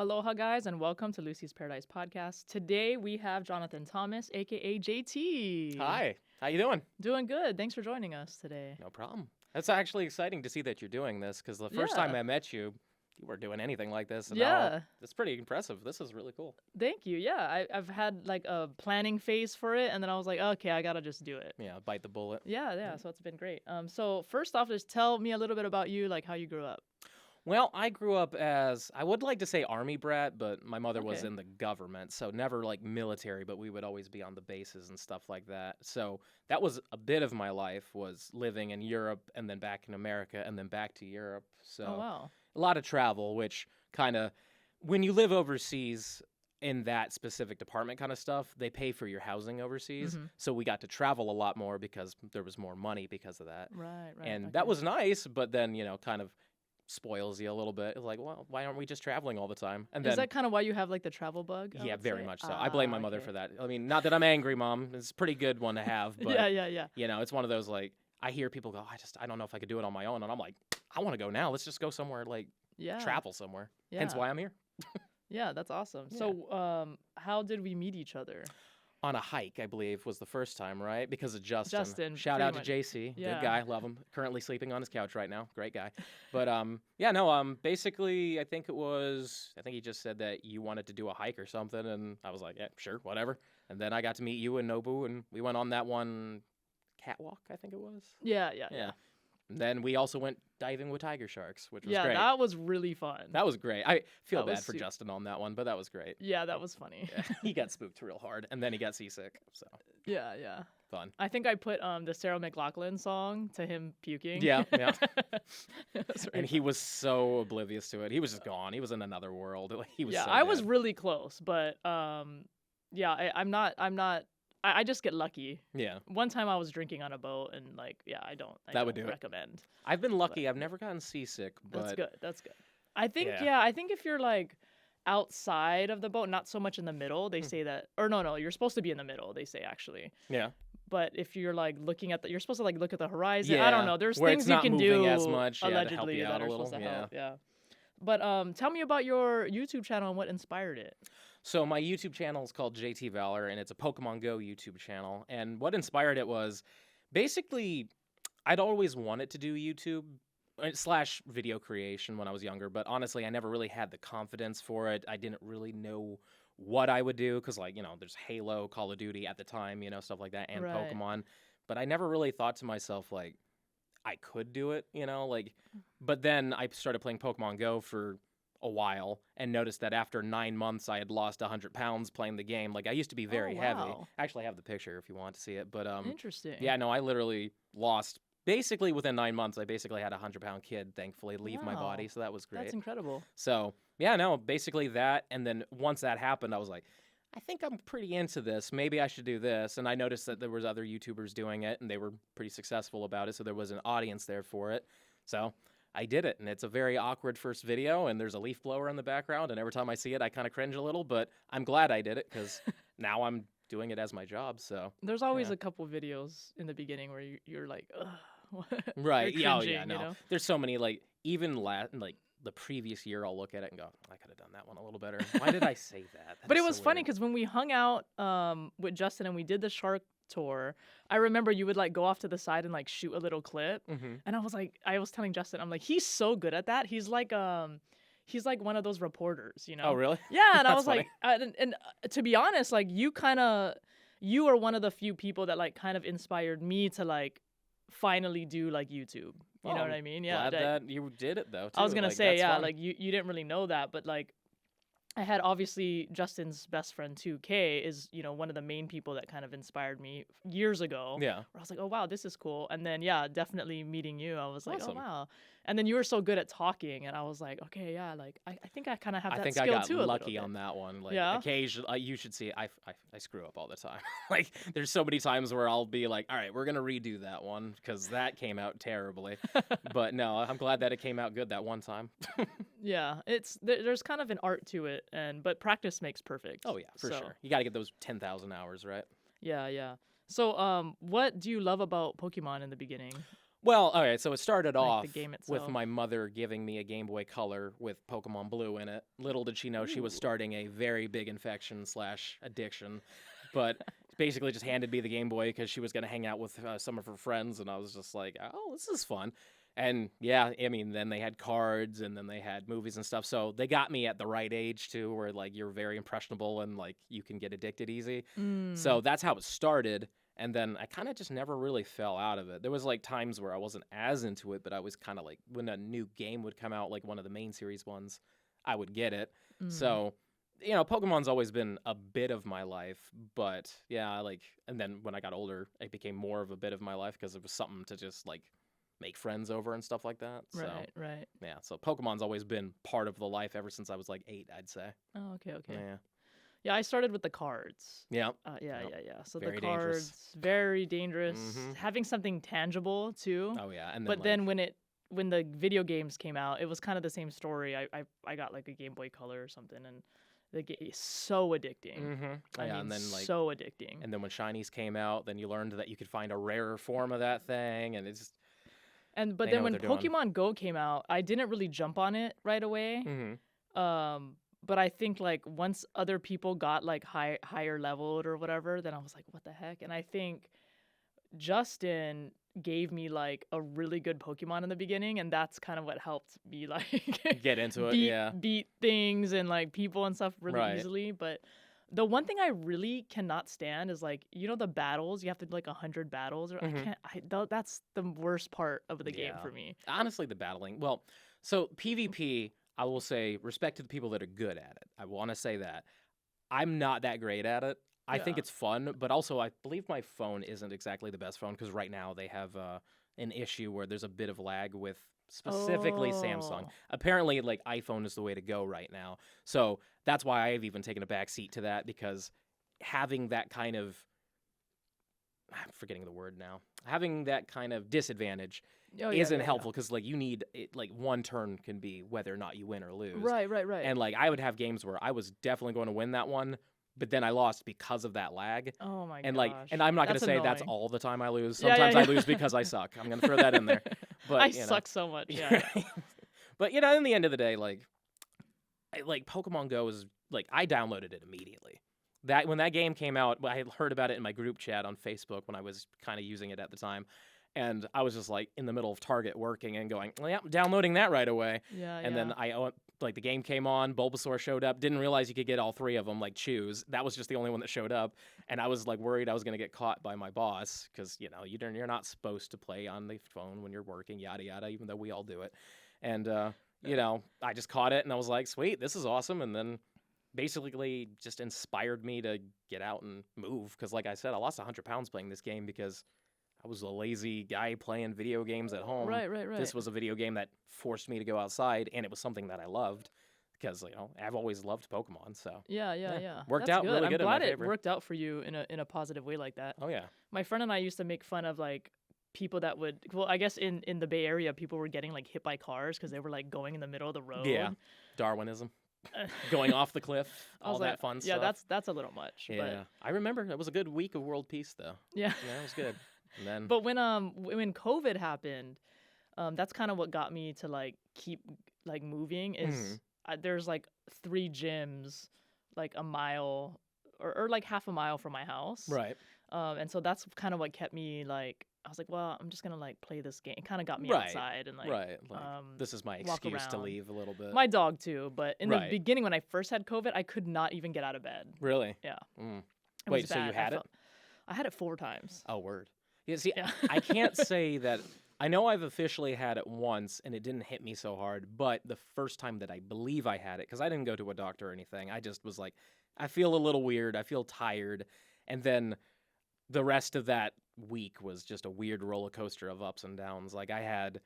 Aloha, guys, and welcome to Lucy's Paradise Podcast. Today we have Jonathan Thomas, aka JT. Hi, how you doing? Doing good. Thanks for joining us today. No problem. It's actually exciting to see that you're doing this because the first time I met you, you weren't doing anything like this. And now it's pretty impressive. This is really cool. Thank you. Yeah, I've had like a planning phase for it, and then I was like, okay, I gotta just do it. Yeah, bite the bullet. Yeah. So it's been great. So first off, just tell me a little bit about you, like how you grew up. Well, I grew up as, I would like to say army brat, but my mother was in the government, so never like military, but we would always be on the bases and stuff like that. So that was a bit of my life, was living in Europe and then back in America and then back to Europe. So a lot of travel, which kind of, when you live overseas in that specific department kind of stuff, they pay for your housing overseas. So we got to travel a lot more because there was more money because of that. Right. And that was nice, but then, you know, kind of spoils you a little bit. It's like, well, why aren't we just traveling all the time? And is then, that kind of why you have like the travel bug? Yeah, very much so. I blame my mother for that. I mean, not that I'm angry, Mom. It's a pretty good one to have, but yeah. You know, it's one of those like, I hear people go, I don't know if I could do it on my own, and I'm like, I want to go now. Let's just go somewhere, like travel somewhere. Hence why I'm here. Yeah, that's awesome. Yeah. So, how did we meet each other? On a hike, I believe, was the first time, right? Because of Justin. Shout out to JC. Yeah. Good guy. Love him. Currently sleeping on his couch right now. Great guy. But, basically, I think he just said that you wanted to do a hike or something. And I was like, yeah, sure, whatever. And then I got to meet you and Nobu, and we went on that one catwalk, I think it was. Yeah. And then we also went diving with tiger sharks, which was great. Yeah, that was really fun. That was great. I feel bad for Justin on that one, but that was great. Yeah, that was funny. Yeah, he got spooked real hard, and then he got seasick. So yeah. Fun. I think I put the Sarah McLachlan song to him puking. Yeah. And he was so oblivious to it. He was just gone. He was in another world. He was. Yeah, I was really close, but I'm not. I just get lucky. Yeah. One time I was drinking on a boat, and I don't recommend. I've been lucky. I've never gotten seasick. But That's good. I think I think if you're like outside of the boat, not so much in the middle, they say that, or no, you're supposed to be in the middle. They say actually. Yeah. But if you're like looking at you're supposed to like look at the horizon. I don't know. There's where things it's not you can do as much, allegedly to help you out that are a little. Supposed to help. Yeah. But tell me about your YouTube channel and what inspired it. So my YouTube channel is called JTVALOR, and it's a Pokemon Go YouTube channel. And what inspired it was basically I'd always wanted to do YouTube / video creation when I was younger, but honestly, I never really had the confidence for it. I didn't really know what I would do because, there's Halo, Call of Duty at the time, stuff like that, and Pokemon. But I never really thought to myself, I could do it, But then I started playing Pokemon Go for a while and noticed that after 9 months I had lost 100 pounds playing the game. I used to be very heavy. Actually, I have the picture if you want to see it. But interesting. Yeah, no, I literally lost basically within 9 months. I basically had a 100-pound kid, thankfully, leave my body. So that was great. That's incredible. So yeah, no, basically that. And then once that happened, I was like, I think I'm pretty into this. Maybe I should do this. And I noticed that there was other YouTubers doing it, and they were pretty successful about it. So there was an audience there for it. So I did it, and it's a very awkward first video, and there's a leaf blower in the background, and every time I see it, I kind of cringe a little, but I'm glad I did it because now I'm doing it as my job. So there's always a couple videos in the beginning where you're like, ugh. Right. You're cringing, yeah, no. You know? There's so many, even the previous year, I'll look at it and go, I could have done that one a little better. Why did I say that? But it was funny because when we hung out with Justin and we did the shark tour, I remember you would go off to the side and shoot a little clip, and I was telling Justin, I'm like, he's so good at that. He's like one of those reporters, Oh, really? Yeah, and I was funny. And to be honest, you are one of the few people that kind of inspired me to finally do YouTube. You know what I mean? Yeah. Glad that you did it though. Too. I was gonna say, you didn't really know that, but I had obviously Justin's best friend 2K is, one of the main people that kind of inspired me years ago. Yeah. Where I was like, oh wow, this is cool. And then definitely meeting you, I was like, awesome. Oh wow. And then you were so good at talking, and I was like, okay, yeah, I think I kind of have that skill too. I think too. I got lucky on that one. Occasionally, you should see, I screw up all the time. There's so many times where I'll be like, all right, we're gonna redo that one because that came out terribly. But no, I'm glad that it came out good that one time. Yeah, there's kind of an art to it, but practice makes perfect. Oh yeah, for sure. You got to get those 10,000 hours, right? Yeah. So, what do you love about Pokemon in the beginning? Well, all right, so it started like off the game with itself? my mother giving me a Game Boy Color with Pokemon Blue in it. Little did she know she was Ooh. starting a very big infection / addiction, but basically just handed me the Game Boy because she was going to hang out with some of her friends, and I was just like, oh, this is fun. And yeah, I mean, then they had cards, and then they had movies and stuff, so they got me at the right age, too, where, like, you're very impressionable and, like, you can get addicted easy. So Mm. that's how it started. And then I kind of just never really fell out of it. There was like times where I wasn't as into it, but I was kind of like when a new game would come out, like one of the main series ones, I would get it. Mm. So, Pokemon's always been a bit of my life, but yeah, and then when I got older, it became more of a bit of my life because it was something to just like make friends over and stuff like that. So, Right. yeah, so Pokemon's always been part of the life ever since I was like 8, I'd say. Oh, okay. Yeah. Yeah, I started with the cards. Yeah. Yeah. Yep. So Very the dangerous. cards, very dangerous. Mhm. Having something tangible too. Oh, yeah. And then, But then when the video games came out, it was kind of the same story. I got like a Game Boy Color or something, and the game is so addicting. Mm-hmm. I Yeah, mean, and then so addicting. and then when shinies came out, then you learned that you could find a rarer form of that thing, and it's just But they then know what when they're doing. Pokemon Go came out, I didn't really jump on it right away. Mm-hmm. But I think like once other people got like higher leveled or whatever, then I was like, what the heck? And I think Justin gave me like a really good Pokemon in the beginning, and that's kind of what helped me like Get into it, beat yeah. beat things and like people and stuff really Right. easily. But the one thing I really cannot stand is like the battles. You have to do like 100 battles, or I Mhm. can't. That's the worst part of the game Yeah. for me. Honestly, the battling. Well, so PvP, I will say respect to the people that are good at it. I want to say that. I'm not that great at it. I think Yeah. it's fun, but also I believe my phone isn't exactly the best phone because right now they have an issue where there's a bit of lag with specifically Samsung. Oh. Apparently, like iPhone is the way to go right now. So that's why I've even taken a back seat to that because having that kind of I'm forgetting the word now. Having that kind of disadvantage Oh isn't yeah. helpful because like you need it, like one turn can be whether or not you win or lose. Right. And like I would have games where I was definitely going to win that one, but then I lost because of that lag. Oh my And gosh. and I'm not going to That's say that's annoying. all the time I lose. Yeah, Sometimes I yeah. lose because I suck. I'm going to throw that in there. But I suck so much. Yeah. But in the end of the day, like Pokemon Go is like I downloaded it immediately. That when that game came out, I had heard about it in my group chat on Facebook when I was kind of using it at the time. And I was just like in the middle of Target working and going, well, yeah, I'm downloading that right away. Yeah. And then the game came on, Bulbasaur showed up, didn't realize you could get all 3 of them, like choose. That was just the only one that showed up. And I was like worried I was going to get caught by my boss because, you're not supposed to play on the phone when you're working, yada, yada, even though we all do it. And, I just caught it and I was like, sweet, this is awesome. And then basically just inspired me to get out and move. Because like I said, I lost 100 pounds playing this game because I was a lazy guy playing video games at home. Right. This was a video game that forced me to go outside, and it was something that I loved because I've always loved Pokemon. So Yeah. worked That's out really good I'm in my glad it favor. worked out for you in a positive way like that. Oh yeah, My friend and I used to make fun of like people that would. Well, I guess in the Bay Area, people were getting like hit by cars because they were like going in the middle of the road. yeah. Darwinism, going off the cliff, I was all like, that fun yeah, stuff. that's a little much. Yeah, I remember it was a good week of world peace though. Yeah. Yeah, it was good. And then But when COVID happened, that's kind of what got me to like keep like moving. Is there's like 3 gyms, like a mile or like half a mile from my house. right, And so that's kind of what kept me like. I was like, well, I'm just gonna like play this game. It kind of got me Right, outside and like right. Like, this is my walk excuse to around. leave a little bit. My dog too, but in the Right. beginning when I first had COVID, I could not even get out of bed. Really? Yeah. Mm. It Wait, was so you bad. had it? I had it 4 times. Oh, word. Yeah, see, Yeah. I can't say that. I know I've officially had it once, and it didn't hit me so hard, but the first time that I believe I had it, because I didn't go to a doctor or anything, I just was like, I feel a little weird, I feel tired, and then the rest of that week was just a weird roller coaster of ups and downs. Like, I had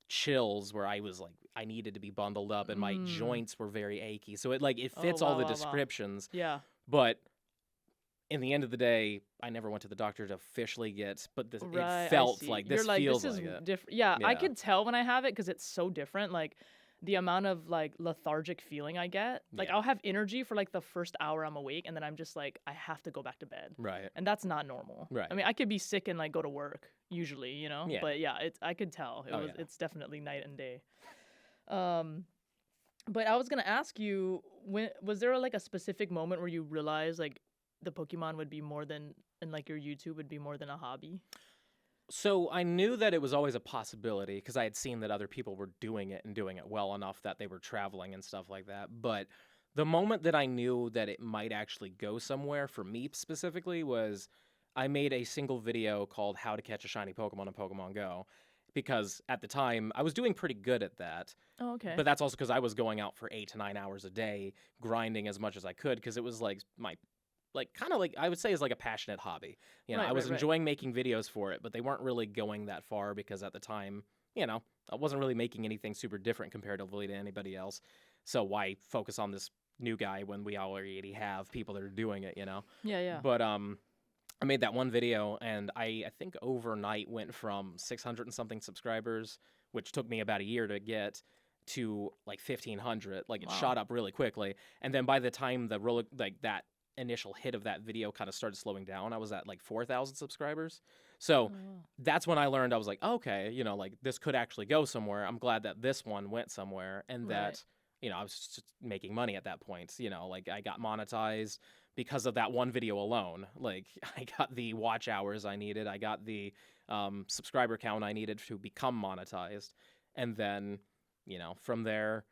chills where I was like, I needed to be bundled up, and my joints were very achy, so it fits all the descriptions, Yeah. but in the end of the day, I never went to the doctor to officially get, but Right, it I felt see. like You're this like, feels this is like it. different. Yeah, I Yeah. could tell when I have it because it's so different. Like the amount of like lethargic feeling I get. Like Yeah. I'll have energy for like the first hour I'm awake, and then I'm just like I have to go back to bed. Right. And that's not normal. Right. I mean, I could be sick and like go to work usually, you know. Yeah. But yeah, I could tell Oh, yeah. it's definitely night and day. But I was gonna ask you, when was there like a specific moment where you realized like the Pokemon would be more than, and like your YouTube would be more than a hobby? So I knew that it was always a possibility because I had seen that other people were doing it and doing it well enough that they were traveling and stuff like that. But the moment that I knew that it might actually go somewhere for me specifically was I made a single video called How to Catch a Shiny Pokemon in Pokemon Go, because at the time I was doing pretty good at that. Oh, okay. But that's also because I was going out for 8 to 9 hours a day, grinding as much as I could, because it was like my, like, kind of like, I would say is like a passionate hobby. You know, Right, I was right, right. enjoying making videos for it, but they weren't really going that far because at the time, you know, I wasn't really making anything super different comparatively to anybody else. So why focus on this new guy when we already have people that are doing it, you know? Yeah, yeah. But I made that one video, and I think overnight went from 600 and something subscribers, which took me about a year to get, to like 1,500. Like it Wow. shot up really quickly. And then by the time the that initial hit of that video kind of started slowing down, I was at like 4,000 subscribers. So Oh, wow. that's when I learned, I was like, okay, you know, like this could actually go somewhere. I'm glad that this one went somewhere, and Right. that, you know, I was just making money at that point. You know, like I got monetized because of that one video alone. Like I got the watch hours I needed, I got the subscriber count I needed to become monetized, and then, you know, from there,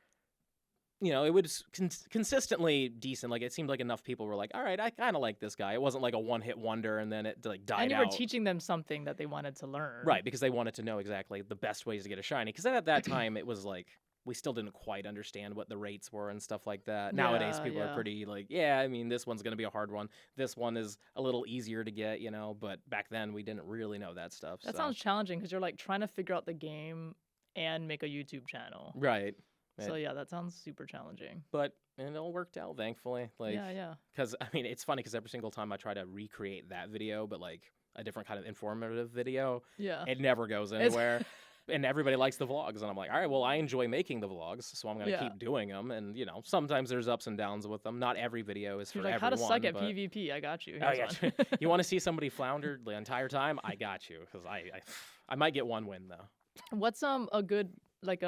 you know, it was consistently decent. Like it seemed like enough people were like, all right, I kind of like this guy. It wasn't like a one-hit wonder and then it like died out. And you were teaching them something that they wanted to learn. Right, because they wanted to know exactly the best ways to get a shiny. Because at that time, it was like, we still didn't quite understand what the rates were and stuff like that. Nowadays, Yeah, people yeah. are pretty like, yeah, I mean, this one's going to be a hard one. This one is a little easier to get, you know, but back then we didn't really know that stuff. That so. sounds challenging because you're like trying to figure out the game and make a YouTube channel. Right. So yeah, that sounds super challenging. But it all worked out, thankfully. Like, Yeah, yeah. Because, I mean, it's funny because every single time I try to recreate that video, but like a different kind of informative video, Yeah. it never goes anywhere. And everybody likes the vlogs. And I'm like, all right, well, I enjoy making the vlogs, so I'm going to Yeah. keep doing them. And, you know, sometimes there's ups and downs with them. Not every video is for You're like, everyone. how to suck at but... PvP? I got you. Oh, Here's yeah. one. You want to see somebody flounder the entire time? I got you. Because I might get one win, though. What's a good like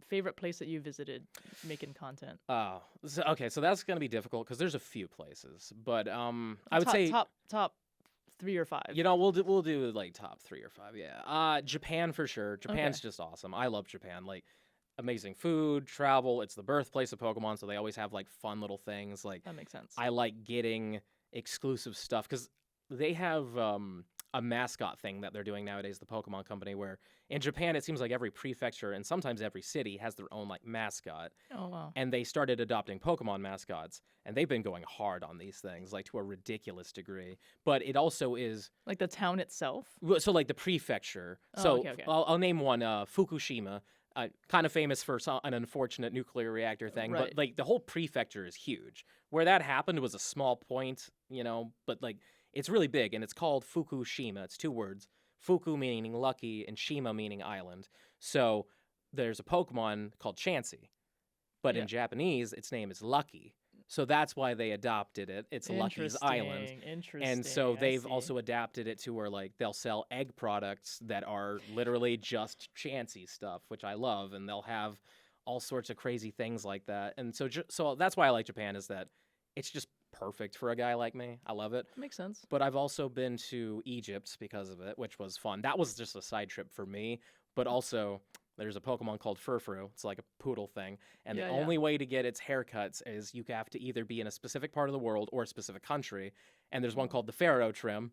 favorite place that you visited making content? Oh, okay. So that's going to be difficult because there's a few places. But I would say... top 3 or 5. You know, we'll do like top 3 or 5. Yeah. Japan for sure. Japan's just awesome. I love Japan. Like amazing food, travel. It's the birthplace of Pokemon, so they always have like fun little things. Like That makes sense. I like getting exclusive stuff because they have a mascot thing that they're doing nowadays, the Pokemon Company, where in Japan it seems like every prefecture and sometimes every city has their own like mascot. Oh wow. And they started adopting Pokemon mascots, and they've been going hard on these things, like to a ridiculous degree. But it also is Like the town itself? so like the prefecture. Oh, So okay. I'll name one, Fukushima, kind of famous for an unfortunate nuclear reactor thing. Right. But like the whole prefecture is huge. Where that happened was a small point, you know, but like it's really big, and it's called Fukushima. It's 2 words. Fuku meaning lucky and Shima meaning island. So there's a Pokemon called Chansey, but Yeah. in Japanese, its name is Lucky. So that's why they adopted it. It's Lucky's Island. Interesting. And so I they've see. also adapted it to where like they'll sell egg products that are literally just Chansey stuff, which I love, and they'll have all sorts of crazy things like that. And so so that's why I like Japan, is that it's just perfect for a guy like me. I love it. Makes sense. But I've also been to Egypt because of it, which was fun. That was just a side trip for me. But also, there's a Pokemon called Furfru. It's like a poodle thing. And Yeah, the yeah. only way to get its haircuts is you have to either be in a specific part of the world or a specific country. And there's one Oh. called the Pharaoh trim,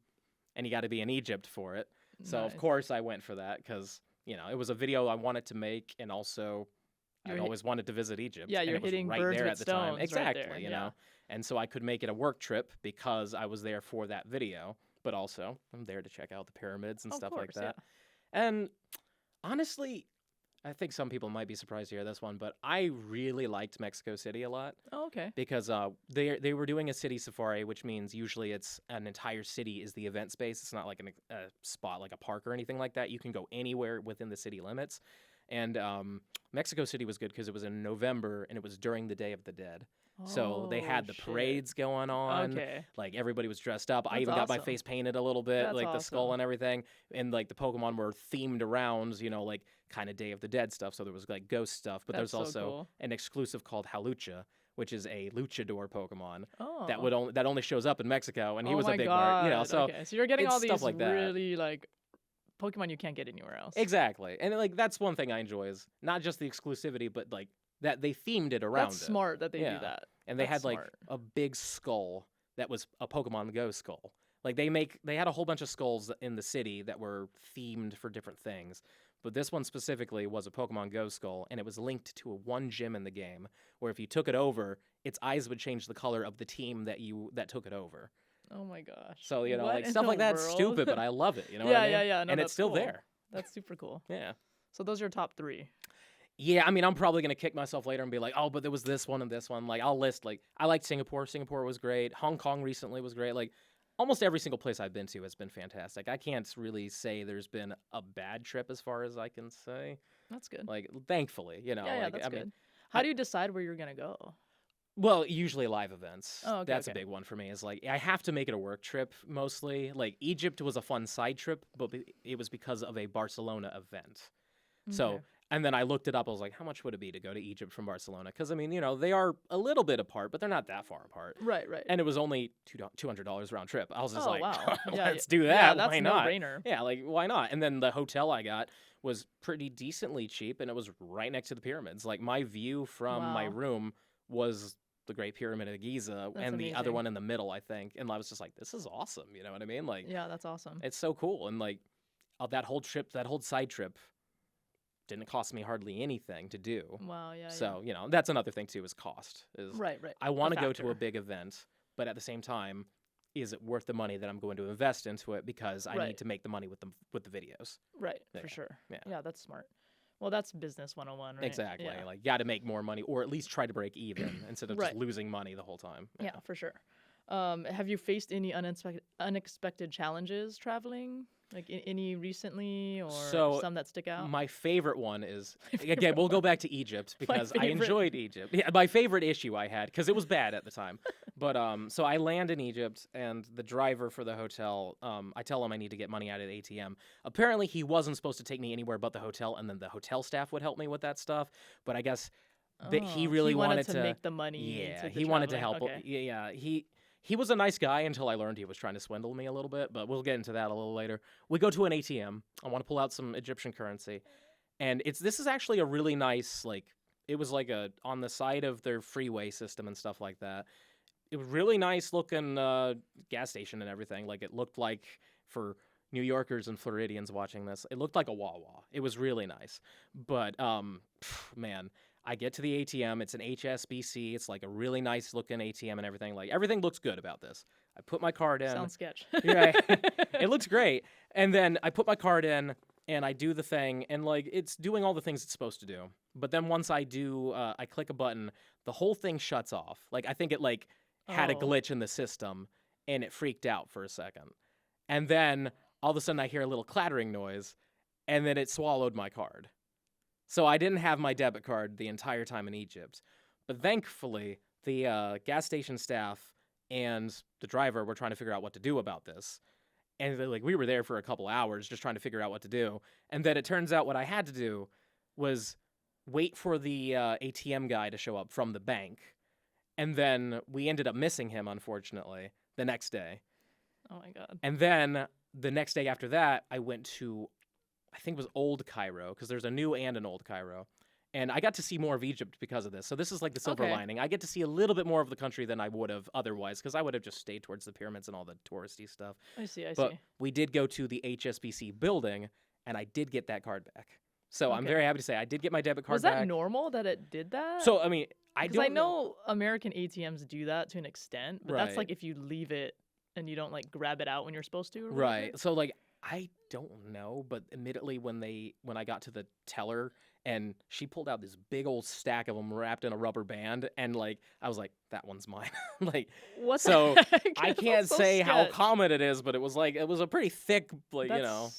and you got to be in Egypt for it. So, of Nice. course, I went for that because, you know, it was a video I wanted to make, and also You're I'd hit- always wanted to visit Egypt. Yeah, and you're it was hitting right birds there with at the time. stones right Exactly, there, you yeah. know. And so I could make it a work trip because I was there for that video, but also I'm there to check out the pyramids and Of stuff course, like that. And honestly, I think some people might be surprised to hear this one, but I really liked Mexico City a lot Oh, okay. because they were doing a city safari, which means usually it's an entire city is the event space. It's not like a spot like a park or anything like that. You can go anywhere within the city limits. And Mexico City was good because it was in November and it was during the Day of the Dead. So they had the parades going on. Okay. Like everybody was dressed up. I That's even got my awesome. face painted a little bit, That's like the skull awesome. and everything. And like the Pokemon were themed around, you know, like kind of Day of the Dead stuff. So there was like ghost stuff, but That's there's so also cool. an exclusive called Halucha, which is a luchador Pokemon Oh. that only shows up in Mexico, and he Oh was a my big part, you know. God. So Okay. So you're getting it's all stuff these like that. really like Pokemon you can't get anywhere else. Exactly, and like that's one thing I enjoy is not just the exclusivity, but like that they themed it around That's it. smart that they Yeah. do that. And they That's had like smart. a big skull that was a Pokemon Go skull. Like they had a whole bunch of skulls in the city that were themed for different things. But this one specifically was a Pokemon Go skull, and it was linked to one gym in the game where if you took it over, its eyes would change the color of the team that took it over. Oh my gosh. So, you know, What like in stuff the like that's world? stupid, but I love it. You know what Yeah, I mean? yeah, yeah. No, and that's it's still cool. there. That's super cool. Yeah. So those are your top 3. Yeah, I mean, I'm probably gonna kick myself later and be like, oh, but there was this one and this one. Like, I'll list like I liked Singapore. Singapore was great. Hong Kong recently was great. Like, almost every single place I've been to has been fantastic. I can't really say there's been a bad trip as far as I can say. That's good. Like, thankfully, you know. Yeah, like, that's I good. mean, How do you decide where you're gonna go? well, usually live events. Oh, okay, That's okay. a big one for me. Is like I have to make it a work trip mostly. Like Egypt was a fun side trip, but it was because of a Barcelona event. So, Okay. and then I looked it up. I was like, how much would it be to go to Egypt from Barcelona? Because, I mean, you know, they are a little bit apart, but they're not that far apart. Right, right. And it was only $200 round trip. I was just Oh, like, wow. Yeah, let's do that. Yeah, that's Why no not? brainer. Yeah, like, why not? And then the hotel I got was pretty decently cheap, and it was right next to the pyramids. Like, my view from my Wow. room was the Great Pyramid of Giza That's and the other amazing. one in the middle, I think. And I was just like, this is awesome. You know what I mean? Like, Yeah, that's awesome. it's so cool. And, like, that whole trip, that whole side trip, didn't cost me hardly anything to do. Wow, yeah. So, you know, that's another thing too is cost. Is Right, right. I want to go to factor. a big event, but at the same time, is it worth the money that I'm going to invest into it because I Right. need to make the money with the videos. Right, Yeah, for sure. yeah. Yeah, that's smart. Well, that's business 101, right? Exactly. Yeah. Like got to make more money or at least try to break even instead of Right. just losing money the whole time. Yeah, for sure. Have you faced any unexpected challenges traveling? Like any recently or So, some that stick out? My favorite one is favorite again, we'll go back to Egypt because I favorite. enjoyed Egypt. Yeah, my favorite issue I had because it was bad at the time. But so I land in Egypt and the driver for the hotel, I tell him I need to get money out of the ATM. Apparently he wasn't supposed to take me anywhere but the hotel, and then the hotel staff would help me with that stuff. But I guess that he Oh, really wanted wanted to make the money. Yeah, to the he wanted to traveling. help. Okay. Yeah, he was a nice guy until I learned he was trying to swindle me a little bit, but we'll get into that a little later. We go to an ATM. I want to pull out some Egyptian currency. And this is actually a really nice, like, it was like on the side of their freeway system and stuff like that. It was really nice looking gas station and everything. Like, it looked like, for New Yorkers and Floridians watching this, it looked like a Wawa. It was really nice. But, man, I get to the ATM. It's an HSBC. It's like a really nice looking ATM and everything. Like, everything looks good about this. I put my card in. Sounds sketch. Right. It looks great. And then I put my card in and I do the thing, and like it's doing all the things it's supposed to do. But then once I do, I click a button, the whole thing shuts off. Like I think it like had a Oh. glitch in the system and it freaked out for a second. And then all of a sudden I hear a little clattering noise and then it swallowed my card. So I didn't have my debit card the entire time in Egypt. But thankfully, the gas station staff and the driver were trying to figure out what to do about this. And like we were there for a couple hours just trying to figure out what to do. And then it turns out what I had to do was wait for the ATM guy to show up from the bank. And then we ended up missing him, unfortunately, the next day. Oh my god. And then the next day after that, I went to, I think it was Old Cairo, because there's a new and an Old Cairo. And I got to see more of Egypt because of this. So this is like the silver Okay. lining. I get to see a little bit more of the country than I would have otherwise, because I would have just stayed towards the pyramids and all the touristy stuff. I see. But see. we did go to the HSBC building, and I did get that card back. So I'm Okay. very happy to say I did get my debit card Was that back. normal that it did that? So, I mean, I Because don't I know American ATMs do that to an extent, but that's Right. like if you leave it and you don't like grab it out when you're supposed to. Or whatever. Right. So like I don't know, but admittedly when I got to the teller and she pulled out this big old stack of them wrapped in a rubber band and like I was like that one's mine. Like What? so the heck? I That's can't so say how sketch. common it is, but it was a pretty thick like, you know.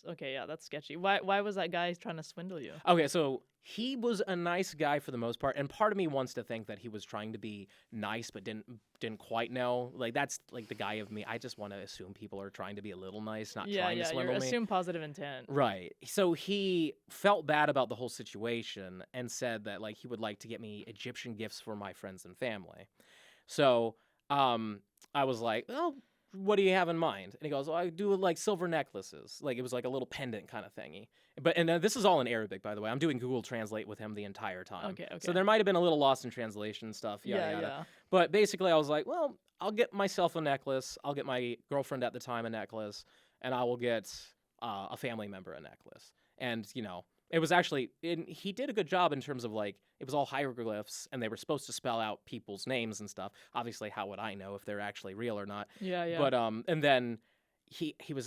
Okay, yeah, that's sketchy. Why was that guy trying to swindle you? Okay, so he was a nice guy for the most part, and part of me wants to think that he was trying to be nice, but didn't quite know. Like that's like the guy of me. I just want to assume people are trying to be a little nice, not Yeah, trying to yeah, swindle you're me. assume positive intent. Right. So he felt bad about the whole situation and said that like he would like to get me Egyptian gifts for my friends and family. So I was like, well, what do you have in mind? And he goes, well, I do like silver necklaces. Like it was like a little pendant kind of thingy. And this is all in Arabic, by the way. I'm doing Google Translate with him the entire time. Okay, So okay. there might have been a little lost in translation stuff, yada Yeah, yada. yeah. But basically, I was like, well, I'll get myself a necklace. I'll get my girlfriend at the time a necklace, and I will get a family member a necklace. And you know, it was actually he did a good job in terms of like it was all hieroglyphs, and they were supposed to spell out people's names and stuff. Obviously, how would I know if they're actually real or not? Yeah, yeah. But and then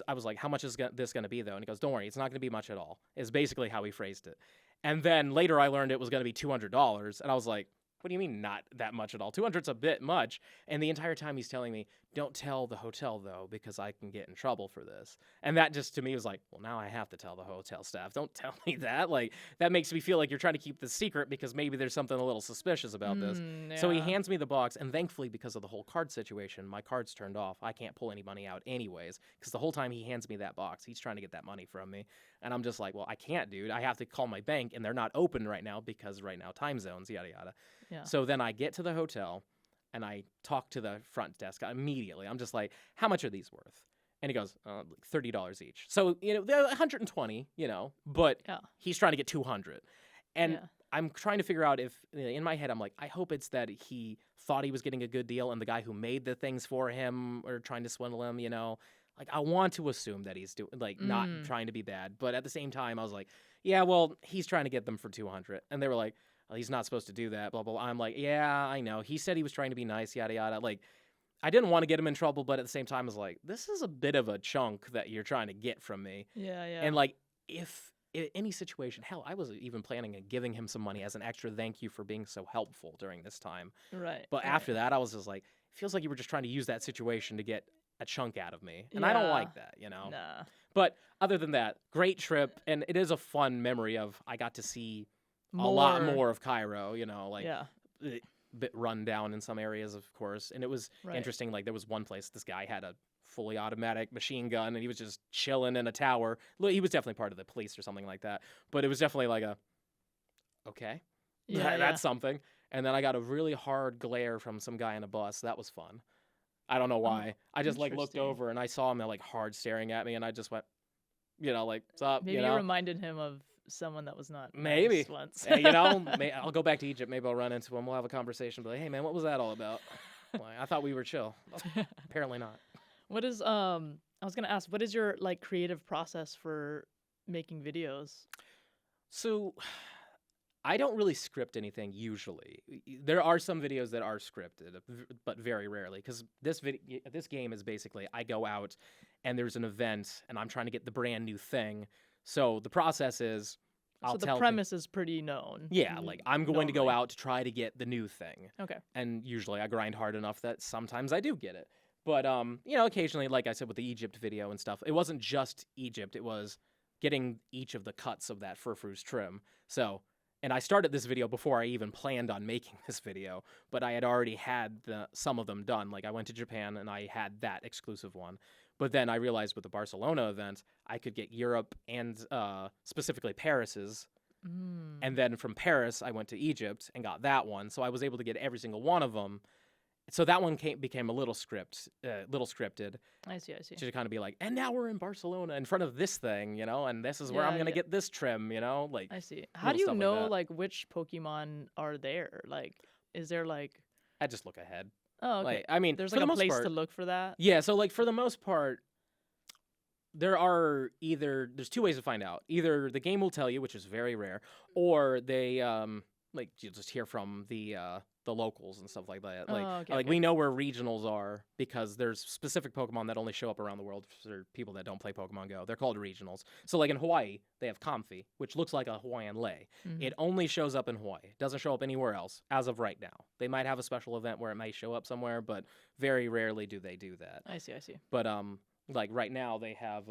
I was like, how much is this going to be though? And he goes, don't worry, it's not going to be much at all. Is basically how he phrased it. And then later I learned it was going to be $200, and I was like, what do you mean not that much at all? 200's a bit much. And the entire time he's telling me, don't tell the hotel though, because I can get in trouble for this. And that just to me was like, well, now I have to tell the hotel staff. Don't tell me that. Like that makes me feel like you're trying to keep the secret because maybe there's something a little suspicious about this. So he Yeah. hands me the box, and thankfully because of the whole card situation, my card's turned off. I can't pull any money out anyways, because the whole time he hands me that box, he's trying to get that money from me. And I'm just like, well, I can't, dude. I have to call my bank, and they're not open right now because right now time zones, yada yada. Yeah. So then I get to the hotel, and I talk to the front desk immediately. I'm just like, how much are these worth? And he goes, like $30 each. So, you know, they're 120, you know, but Yeah. he's trying to get 200. And Yeah. I'm trying to figure out if, in my head, I'm like, I hope it's that he thought he was getting a good deal, and the guy who made the things for him or trying to swindle him, you know. Like, I want to assume that he's doing, like, not trying to be bad. But at the same time, I was like, yeah, well, he's trying to get them for 200. And they were like, well, he's not supposed to do that, blah, blah, blah. I'm like, yeah, I know. He said he was trying to be nice, yada, yada. Like, I didn't want to get him in trouble, but at the same time, I was like, this is a bit of a chunk that you're trying to get from me. Yeah, yeah. And, like, if in any situation, hell, I was even planning on giving him some money as an extra thank you for being so helpful during this time. Right. But right. after that, I was just like, it feels like you were just trying to use that situation to get a chunk out of me. And I don't Yeah. like that, you know? Nah. But other than that, great trip. And it is a fun memory of I got to see a lot more of Cairo, you know, like Yeah. a bit run down in some areas, of course. And it was Right. interesting. Like there was one place, this guy had a fully automatic machine gun, and he was just chilling in a tower. He was definitely part of the police or something like that. But it was definitely like okay, Yeah. that's something. And then I got a really hard glare from some guy on a bus. That was fun. I don't know why. I just like looked interesting. over and I saw him like hard staring at me, and I just went, you know, like, what's up? Maybe you you know? reminded him of someone that was not Maybe. nice once. Hey, you know, I'll go back to Egypt. Maybe I'll run into him. We'll have a conversation. But like, hey, man, what was that all about? Like, I thought we were chill. Apparently not. What is I was gonna ask, what is your like creative process for making videos? So I don't really script anything usually. There are some videos that are scripted, but very rarely, because this game is basically I go out and there's an event and I'm trying to get the brand new thing. So the process is I'll So the tell premise is pretty known. yeah, like I'm going to go normally. out to try to get the new thing. Okay. And usually I grind hard enough that sometimes I do get it. But you know, occasionally, like I said with the Egypt video and stuff, it wasn't just Egypt, it was getting each of the cuts of that frou-frou's trim. So, and I started this video before I even planned on making this video, but I had already had some of them done. Like I went to Japan and I had that exclusive one. But then I realized with the Barcelona event, I could get Europe and specifically Paris's. And then from Paris, I went to Egypt and got that one. So I was able to get every single one of them. So that one became a little scripted. I see. To kind of be like, and now we're in Barcelona in front of this thing, you know, and this is where Yeah, I'm going to yeah. get this trim, you know, like. I see. How do little you stuff like know that. like which Pokemon are there? Like, is there like I just look ahead. oh okay. Like, I mean, There's for like the a most place part, to look for that? yeah, so like for the most part, there's two ways to find out. Either the game will tell you, which is very rare, or they like you just hear from the locals and stuff like that. Like Oh, okay, like okay. we know where regionals are because there's specific Pokemon that only show up around the world for people that don't play Pokemon Go. They're called regionals. So like in Hawaii, they have Comfey, which looks like a Hawaiian lei. Mhm. It only shows up in Hawaii. It doesn't show up anywhere else as of right now. They might have a special event where it may show up somewhere, but very rarely do they do that. I see. But like right now they have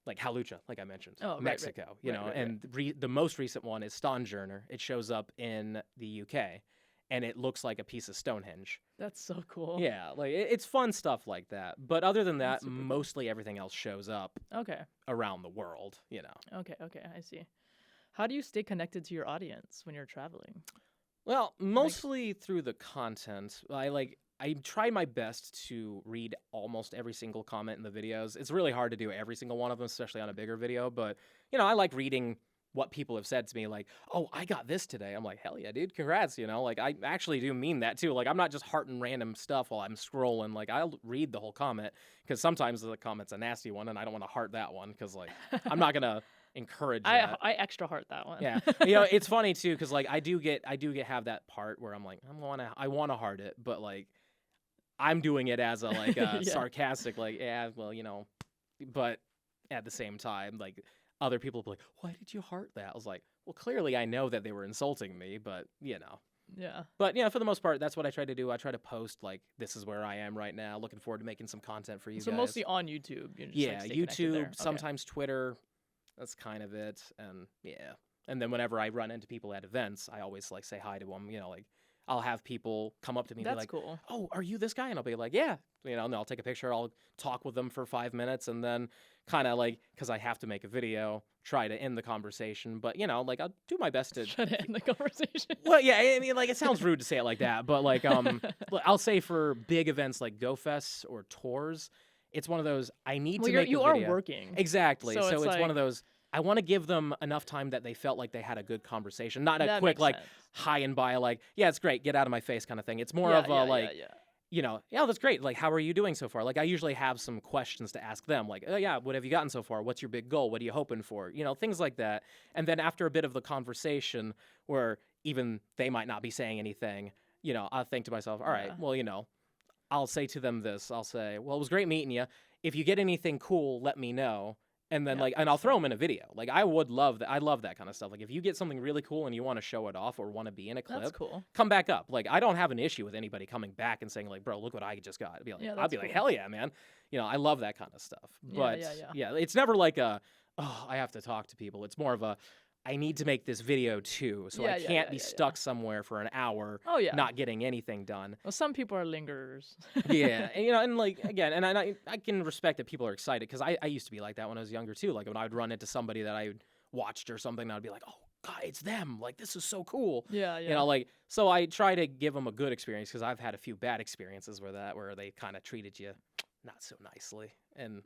like halucha, like I mentioned, Oh, right, Mexico, you right, know, right, and the most recent one is Stonjourner. It shows up in the UK, and it looks like a piece of Stonehenge. That's so cool. Yeah, like it's fun stuff like that. But other than that, That's super cool. mostly everything else shows up Okay. around the world, you know. Okay. Okay. I see. How do you stay connected to your audience when you're traveling? Well, mostly through the content. I try my best to read almost every single comment in the videos. It's really hard to do every single one of them, especially on a bigger video. But, you know, I like reading what people have said to me, like, oh, I got this today. I'm like, hell yeah, dude, congrats. You know, like, I actually do mean that too. Like, I'm not just hearting random stuff while I'm scrolling. Like, I'll read the whole comment because sometimes the comment's a nasty one and I don't want to heart that one because, like, I'm not going to encourage that. I extra heart that one. Yeah, you know, it's funny too because like I do get have that part where I'm like I want to heart it, but like I'm doing it as a like a Yeah. sarcastic like yeah, well, you know, but at the same time like other people will be like, why did you heart that? I was like, well, clearly I know that they were insulting me, but you know. Yeah. But yeah, for the most part, that's what I try to do. I try to post like this is where I am right now. Looking forward to making some content for you So guys. mostly on YouTube. You just, Yeah, like, stay connected there. YouTube, Okay. sometimes Twitter. That's kind of it. And yeah. And then whenever I run into people at events, I always like say hi to them. You know, like I'll have people come up to me and That's be like, cool. oh, are you this guy? And I'll be like, yeah. You know, and I'll take a picture. I'll talk with them for 5 minutes and then kind of like, because I have to make a video, try to end the conversation. But, you know, like I'll do my best to. Try to end the conversation. Well, yeah, I mean, like it sounds rude to say it like that. But like, I'll say for big events like Go Fests or tours, it's one of those, I need to make a you video. are working. Exactly. So So it's it's one like- of those. I want to give them enough time that they felt like they had a good conversation, not a That quick makes like sense. high and by like yeah it's great, get out of my face kind of thing. It's more Yeah, of a yeah, like yeah. you know, yeah, that's great. Like, how are you doing so far? Like, I usually have some questions to ask them. Like, oh yeah, what have you gotten so far? What's your big goal? What are you hoping for? You know, things like that. And then after a bit of the conversation, where even they might not be saying anything, you know, I'll think to myself, all right, Yeah. well, you know, I'll say to them this. I'll say, well, it was great meeting you. If you get anything cool, let me know. And then Yeah, like, and I'll throw them in a video. Like, I would love that. I love that kind of stuff. Like, if you get something really cool and you want to show it off or want to be in a clip, That's cool. come back up. Like, I don't have an issue with anybody coming back and saying like, bro, look what I just got. I'd be like, Yeah, I'd that's be like, cool. hell yeah, man. You know, I love that kind of stuff. Yeah, But yeah. it's never like a, oh, I have to talk to people. It's more of a, I need to make this video too, so I Yeah, can't yeah, be yeah, stuck somewhere for an hour, Oh yeah. not getting anything done. Well, some people are lingerers. Yeah, and, you know, and like again, and I can respect that people are excited because I used to be like that when I was younger too. Like when I would run into somebody that I watched or something, and I'd be like, oh God, it's them! Like this is so cool. Yeah, yeah. You know, like so I try to give them a good experience because I've had a few bad experiences where they kind of treated you not so nicely and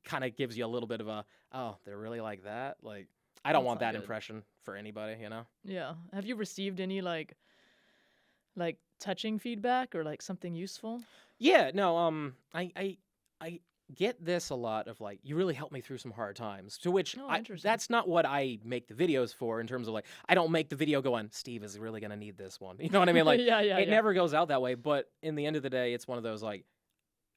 kind of gives you a little bit of a oh they're really like that. Like I don't That's want not that good. impression for anybody. You know. Yeah. Have you received any like touching feedback or like something useful? Yeah, no, I get this a lot of like, you really helped me through some hard times. To which Oh, interesting. that's not what I make the videos for in terms of like, I don't make the video going, Steve is really gonna need this one. You know what I mean? Like, yeah. it never goes out that way. But in the end of the day, it's one of those like,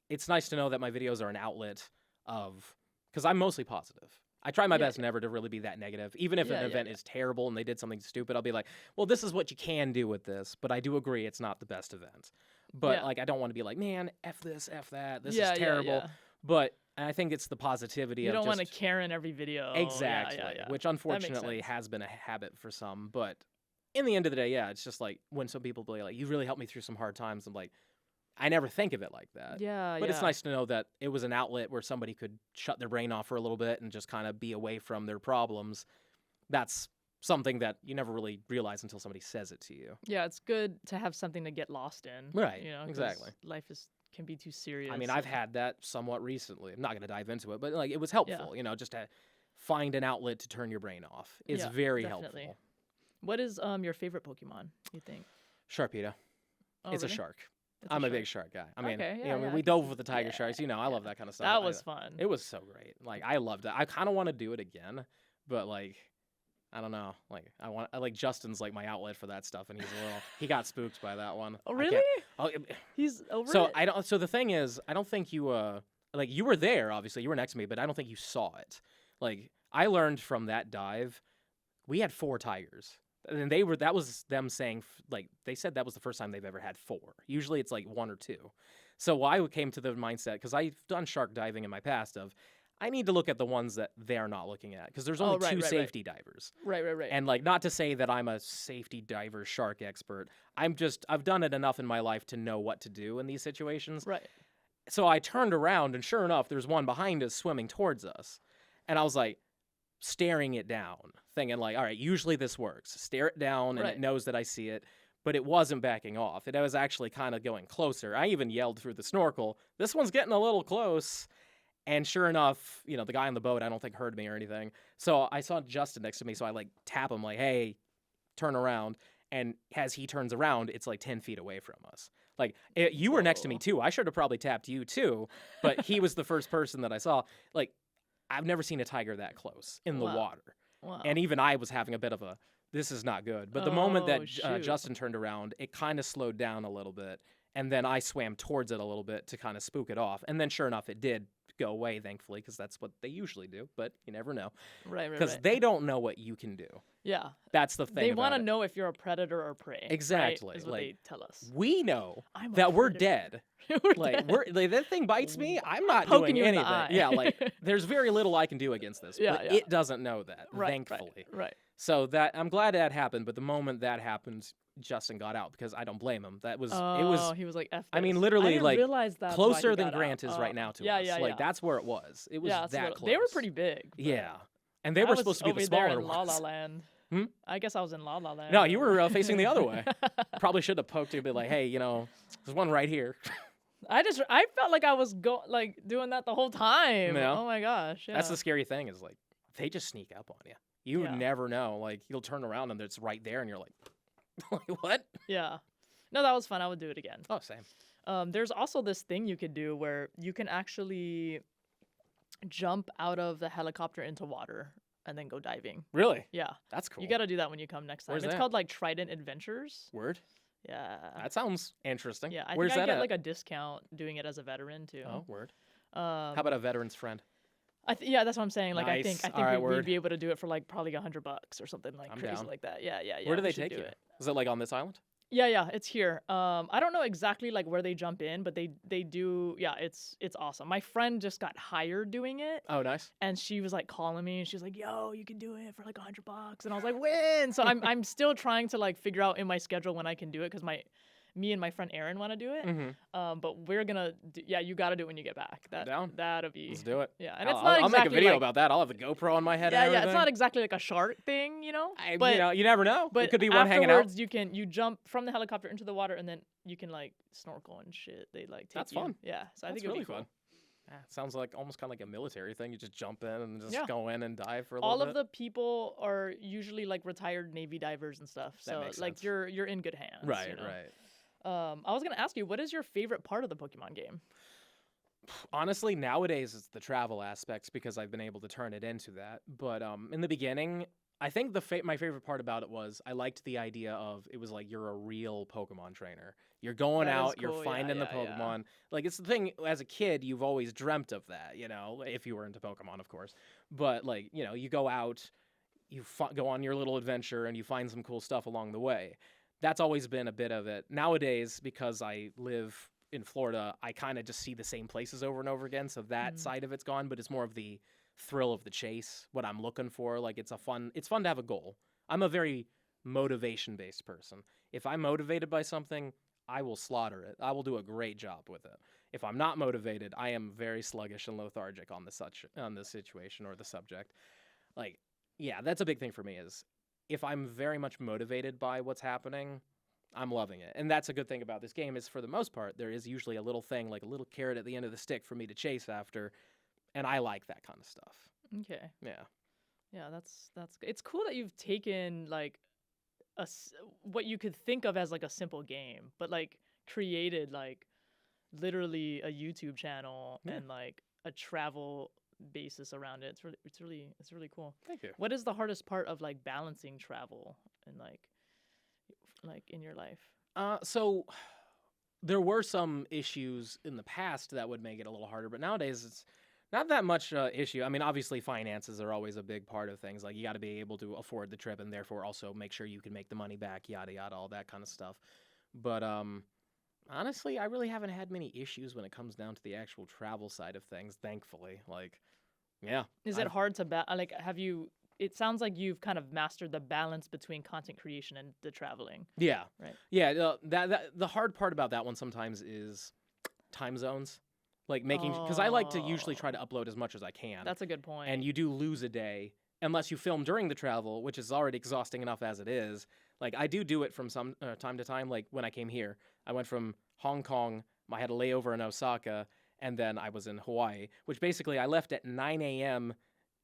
it's nice to know that my videos are an outlet of, because I'm mostly positive. I try my Yeah, best never to really be that negative. Even if Yeah, an yeah, event is terrible and they did something stupid, I'll be like, well, this is what you can do with this. But I do agree it's not the best event. But Yeah. like, I don't want to be like, man, F this, F that. This Yeah, is yeah, terrible. yeah. But I think it's the positivity You of don't want to just Karen every video. exactly, Yeah. which That makes unfortunately sense. has been a habit for some. But in the end of the day, yeah, it's just like when some people be like, you really helped me through some hard times. I'm like, I never think of it like that. Yeah, But yeah. it's nice to know that it was an outlet where somebody could shut their brain off for a little bit and just kind of be away from their problems. That's something that you never really realize until somebody says it to you. Yeah, it's good to have something to get lost in. Right, You know, 'cause exactly. Life can be too serious. I mean, I've and- had that somewhat recently. I'm not going to dive into it, but like it was helpful, you know, just to find an outlet to turn your brain off. It's Yeah, very definitely. helpful. What is your favorite Pokemon? You think? Sharpedo. Oh, It's really? a shark. It's a I'm a shark. big shark guy. I mean, Okay, you yeah, know, yeah, I we can dove see- with the tiger yeah, sharks. You know, I love that kind of stuff. That was fun. It was so great. Like I loved it. I kind of want to do it again, but like I don't know. Like I like Justin's like my outlet for that stuff, and he got spooked by that one. Oh, I really? can't- Oh, it- He's over so it? I don't. So the thing is, I don't think you like you were there. Obviously, you were next to me, but I don't think you saw it. Like I learned from that dive, we had 4 tigers. And that was them saying, like, they said that was the first time they've ever had 4. Usually it's like 1 or 2. So I came to the mindset, because I've done shark diving in my past of, I need to look at the ones that they're not looking at because there's Oh, only right, two right, right. safety divers. Right. And like, not to say that I'm a safety diver shark expert. I've done it enough in my life to know what to do in these situations. Right. So I turned around and sure enough, there's one behind us swimming towards us. And I was like staring it down, thinking like, all right, usually this works. Stare it down and Right. it knows that I see it. But it wasn't backing off. It was actually kind of going closer. I even yelled through the snorkel, this one's getting a little close. And sure enough, the guy on the boat, I don't think heard me or anything. So I saw Justin next to me. So I like tap him like, hey, turn around. And as he turns around, it's like 10 feet away from us. Like you were next to me Whoa. too. I should have probably tapped you too. But he was the first person that I saw. Like I've never seen a tiger that close in the Wow. water. Wow. And even I was having a bit of a, this is not good. But the moment Oh, that shoot. Justin turned around, it kind of slowed down a little bit. And then I swam towards it a little bit to kind of spook it off. And then sure enough, it did go away, thankfully, because that's what they usually do. But you never know. Right. Because they don't know what you can do. Yeah. That's the thing. They want to know if you're a predator or prey. right? Exactly. Is what Like, they tell us. We know I'm a that we're predator. dead. We're Like dead. like that thing bites me, I'm not Poking doing you in the anything. eye. Yeah, like there's very little I can do against this. Yeah, but yeah. it doesn't know that, Right, thankfully. Right. So that I'm glad that happened, but the moment that happened, Justin got out because I don't blame him. It was He was like, F I mean, this. literally, didn't like, realize that's why closer he than got Grant out. is right now to yeah, us. Yeah, Like yeah. that's where it was. It was Yeah, that's that what- close. They were pretty big. but Yeah. And they I were was supposed to be over the there smaller in La La ones. Land. Hmm? I guess I was in La La Land. No, you were facing the other way. Probably should have poked it and be like, hey, there's one right here. I felt like I was doing that the whole time. Yeah. Oh my gosh. Yeah. That's the scary thing is like they just sneak up on you. You Yeah. never know. Like you'll turn around and it's right there and you're like, like what? Yeah. No, that was fun. I would do it again. Oh, same. There's also this thing you could do where you can actually jump out of the helicopter into water and then go diving. Really? Yeah. That's cool. You got to do that when you come next time. Where's It's that? called like Trident Adventures. Word? Yeah. That sounds interesting. Yeah, I Where's think I that get at? like a discount doing it as a veteran too. Oh, word. How How about a veteran's friend? yeah, that's what I'm saying. Like I Nice. think All right, we'd word. be able to do it for like probably $100 or something like I'm crazy down. like that. Yeah. Where do we they should take do you? it. Is it like on this island? Yeah, it's here. I don't know exactly like where they jump in, but they do. Yeah, it's awesome. My friend just got hired doing it, Oh, nice. and she was like calling me, and she's like, "Yo, you can do it for like $100," and I was like, "When?" So I'm still trying to like figure out in my schedule when I can do it because me and my friend Aaron want to do it. Mm-hmm. But we're gonna yeah, you got to do it when you get back. Down. That'll be Let's do it. yeah, and I'll, it's not I'll exactly make a video like, about that. I'll have the GoPro on my head. yeah, and yeah. It's everything. not exactly like a shark thing, but you never know. But It could be one hanging out. afterwards, you jump from the helicopter into the water, and then you can like snorkel and shit. They like take That's you. fun. Yeah, so I That's think it'd really be cool. fun. Yeah, it sounds like almost kind of like a military thing. You just jump in and just Yeah. go in and dive for a little All bit. of the people are usually like retired Navy divers and stuff. That So makes like sense. you're in good hands. Right, you know? right. I was gonna ask you, what is your favorite part of the Pokemon game? Honestly, nowadays it's the travel aspects because I've been able to turn it into that. But in the beginning, I think my favorite part about it was I liked the idea of it was like you're a real Pokemon trainer. You're going That is out, cool, you're yeah, finding the yeah, yeah. Pokemon. Like it's the thing as a kid, you've always dreamt of that, if you were into Pokemon, of course. But like, you go out, you go on your little adventure and you find some cool stuff along the way. That's always been a bit of it. Nowadays, because I live in Florida, I kind of just see the same places over and over again. So that side of it's gone, but it's more of the thrill of the chase, what I'm looking for. Like it's fun to have a goal. I'm a very motivation-based person. If I'm motivated by something, I will slaughter it. I will do a great job with it. If I'm not motivated, I am very sluggish and lethargic on the situation or the subject. Like, yeah, that's a big thing for me is if I'm very much motivated by what's happening, I'm loving it. And that's a good thing about this game is for the most part, there is usually a little thing, like a little carrot at the end of the stick for me to chase after. And I like that kind of stuff. Okay. Yeah. Yeah, that's it's cool that you've taken like what you could think of as like a simple game, but like created like literally a YouTube channel Yeah. and like a travel basis around it. It's really cool. Thank you. What is the hardest part of like balancing travel and like in your life? So there were some issues in the past that would make it a little harder, but nowadays it's not that much issue. I mean, obviously finances are always a big part of things. Like you got to be able to afford the trip and therefore also make sure you can make the money back, yada, yada, all that kind of stuff. But honestly, I really haven't had many issues when it comes down to the actual travel side of things, thankfully. Like Yeah. Is it hard to like have you it sounds like you've kind of mastered the balance between content creation and the traveling. Yeah. Right. Yeah. The hard part about that one sometimes is time zones. Like making, because I like to usually try to upload as much as I can. That's a good point. And you do lose a day unless you film during the travel, which is already exhausting enough as it is. Like I do it from some time to time. Like when I came here, I went from Hong Kong, I had a layover in Osaka, and then I was in Hawaii, which basically I left at 9 a.m.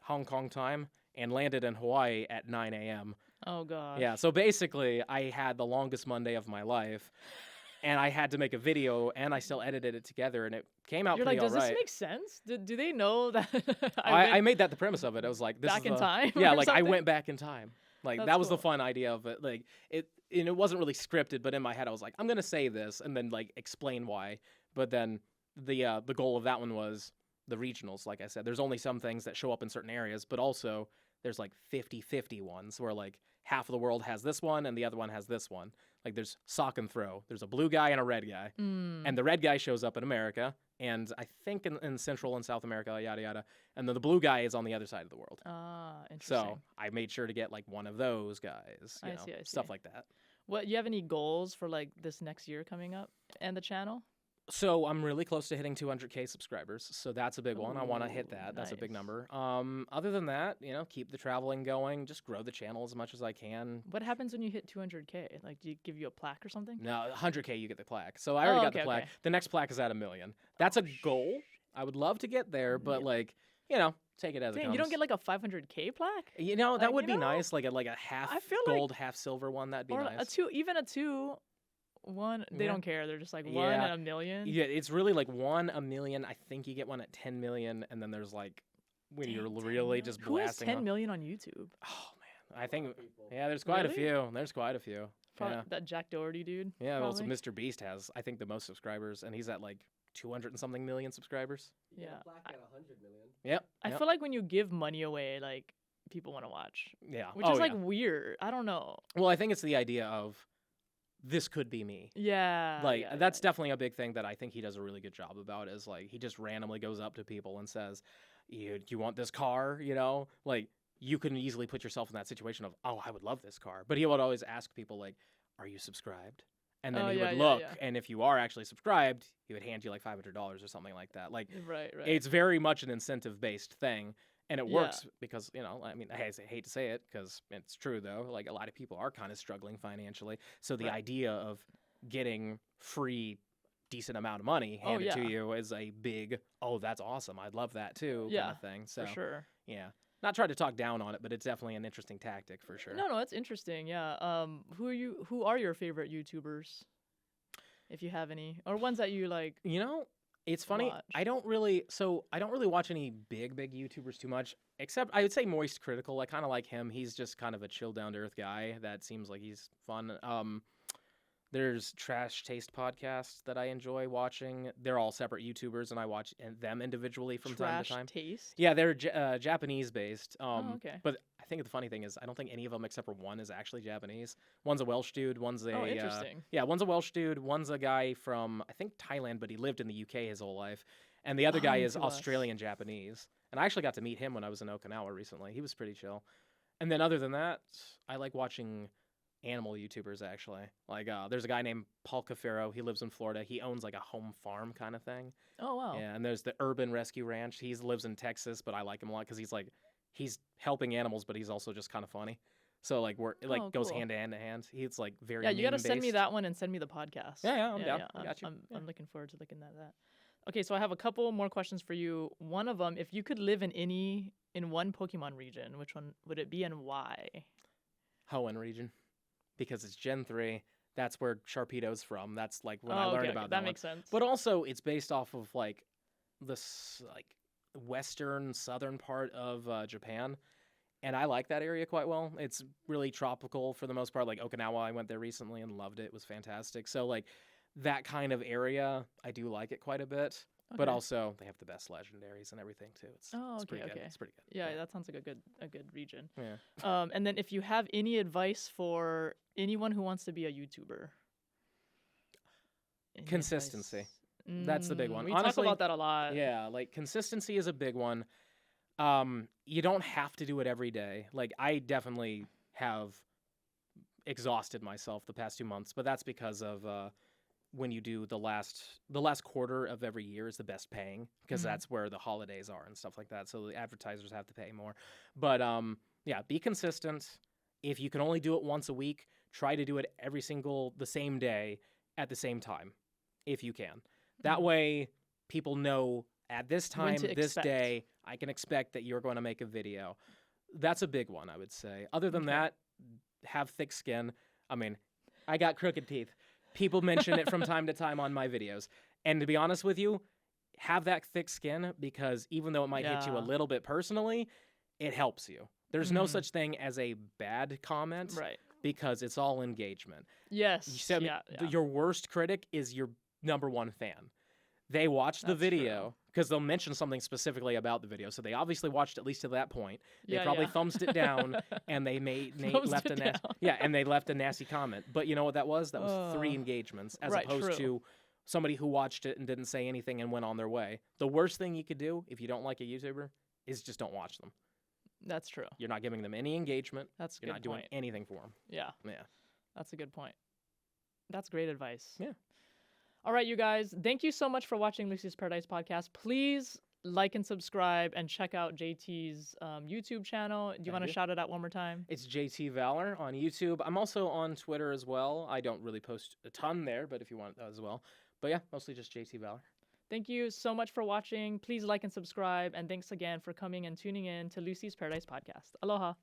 Hong Kong time and landed in Hawaii at 9 a.m. Oh, gosh. Yeah, so basically I had the longest Monday of my life. And I had to make a video, and I still edited it together, and it came out You're pretty like, does all right. this make sense? Do they know that I made that the premise of it. I was like, this back is in time? Yeah, or like I something? went back in time. Like That's that was the cool. fun idea of it. Like and it wasn't really scripted, but in my head I was like, I'm gonna say this and then like explain why. But then the goal of that one was the regionals. Like I said, there's only some things that show up in certain areas, but also there's like 50-50 ones where like half of the world has this one and the other one has this one. Like there's sock and throw. There's a blue guy and a red guy. And the red guy shows up in America, and I think in Central and South America, yada yada. And then the blue guy is on the other side of the world. Ah, interesting. So I made sure to get like one of those guys. You know, I see. stuff like that. What, you have any goals for like this next year coming up and the channel? So I'm really close to hitting 200K subscribers. So that's a big one. I want to hit Ooh, that. That's a big nice. number. Other than that, you know, keep the traveling going. Just grow the channel as much as I can. What happens when you hit 200K? Like, do you give you a plaque or something? No, 100K you get the plaque. So I already got the okay, plaque. okay. The next plaque is at 1 million. That's a goal. I would love to get there, but like, you know, take it as it Dang, comes. you don't get like a 500K plaque? You know, that like, would you be know, nice. Like a half I feel like- gold, half silver one. That'd be Or nice. a two, even a two, one. They Yeah. don't care. They're just like one Yeah. in a million. Yeah, it's really like 1 a million. I think you get one at 10 million, and then there's like when Dang, you're 10 really million. just Who has blasting. 10 on- million on YouTube? Oh man, I think there's quite a Really? few. There's quite a few. Probably Yeah, that Jack Doherty dude. yeah. Well, so probably. Mr. Beast has I think the most subscribers, and he's at like 200 and something million subscribers. Yeah. Plaque at 100 million. Yep. I yep, feel like when you give money away, like people want to watch, yeah. which Oh, is like yeah. weird. I don't know. Well, I think it's the idea of this could be me. Yeah. Like yeah, that's yeah. definitely a big thing that I think he does a really good job about is like he just randomly goes up to people and says, you want this car? You know, like you can easily put yourself in that situation of, oh, I would love this car. But he would always ask people like, are you subscribed? And then Oh, he yeah, would yeah, look, yeah. and if you are actually subscribed, he would hand you like $500 or something like that. Like Right. it's very much an incentive based thing. And it Yeah. works because, you know, I mean, I hate to say it because it's true, though. Like, a lot of people are kind of struggling financially. So the Right. idea of getting free, decent amount of money Oh, handed to yeah. you is a big, oh, that's awesome. I'd love that, too, kind Yeah, of thing. So, For sure. yeah. Not try to talk down on it, but it's definitely an interesting tactic for sure. No, it's interesting. Yeah. Who are your favorite YouTubers? If you have any, or ones that you like. You know, it's funny. Watch. I don't really watch any big YouTubers too much, except I would say Moist Critical. I kind of like him. He's just kind of a chill, down to earth guy that seems like he's fun. There's Trash Taste podcasts that I enjoy watching. They're all separate YouTubers, and I watch them individually from time Trash to time. Taste. Yeah, they're Japanese based. Okay. But I think the funny thing is, I don't think any of them except for one is actually Japanese. One's a Welsh dude. One's a Oh, interesting. yeah, one's a Welsh dude. One's a guy from I think Thailand, but he lived in the UK his whole life. And the other guy Lying is to us. Australian Japanese. And I actually got to meet him when I was in Okinawa recently. He was pretty chill. And then other than that, I like watching animal YouTubers actually. Like there's a guy named Paul Cafaro. He lives in Florida. He owns like a home farm kind of thing. Oh wow. Yeah, and there's the Urban Rescue Ranch. He lives in Texas, but I like him a lot because he's helping animals, but he's also just kind of funny. So like Oh, goes cool. hand to hand. He's like very Yeah, you gotta send me meme-based. that one and send me the podcast. Yeah, I'm down. I got you. Yeah. I'm looking forward to looking at that. Okay, so I have a couple more questions for you. One of them, if you could live in one Pokemon region, which one would it be and why? Hoenn region, because it's Gen 3. That's where Sharpedo's from. That's like when I learned about that one. makes sense. But also, it's based off of like this like western southern part of Japan, and I like that area quite well. It's really tropical for the most part. Like Okinawa, I went there recently and loved it. It was fantastic. So like that kind of area, I do like it quite a bit. But Okay. also, they have the best legendaries and everything too. It's pretty good. okay. It's pretty good. Yeah, that sounds like a good region. Yeah. And then if you have any advice for anyone who wants to be a YouTuber. Any Consistency. advice? That's the big one. We Honestly, talk about that a lot. Yeah, like consistency is a big one. You don't have to do it every day. Like, I definitely have exhausted myself the past 2 months, but that's because of when you do the last quarter of every year is the best paying, because that's where the holidays are and stuff like that. So the advertisers have to pay more. But yeah, be consistent. If you can only do it once a week, try to do it the same day at the same time, if you can. That way, people know at this time, this day, I can expect that you're going to make a video. That's a big one, I would say. Other than that, have thick skin. I mean, I got crooked teeth. People mention it from time to time on my videos. And to be honest with you, have that thick skin, because even though it might hit you a little bit personally, it helps you. There's no such thing as a bad comment, because it's all engagement. Yes. Your worst critic is your number one fan. They watched the video because they'll mention something specifically about the video. So they obviously watched at least to that point. They probably thumbs it down, and they left a nasty comment. But you know what that was? That was 3 engagements, as opposed to somebody who watched it and didn't say anything and went on their way. The worst thing you could do if you don't like a YouTuber is just don't watch them. That's true. You're not giving them any engagement. That's a good You're not doing anything for them. Yeah. Yeah. That's a good point. That's great advice. Yeah. All right, you guys. Thank you so much for watching Lucy's Paradise Podcast. Please like and subscribe and check out JT's YouTube channel. Do you want to shout it out one more time? It's JTVALOR on YouTube. I'm also on Twitter as well. I don't really post a ton there, but if you want that as well. But yeah, mostly just JTVALOR. Thank you so much for watching. Please like and subscribe. And thanks again for coming and tuning in to Lucy's Paradise Podcast. Aloha.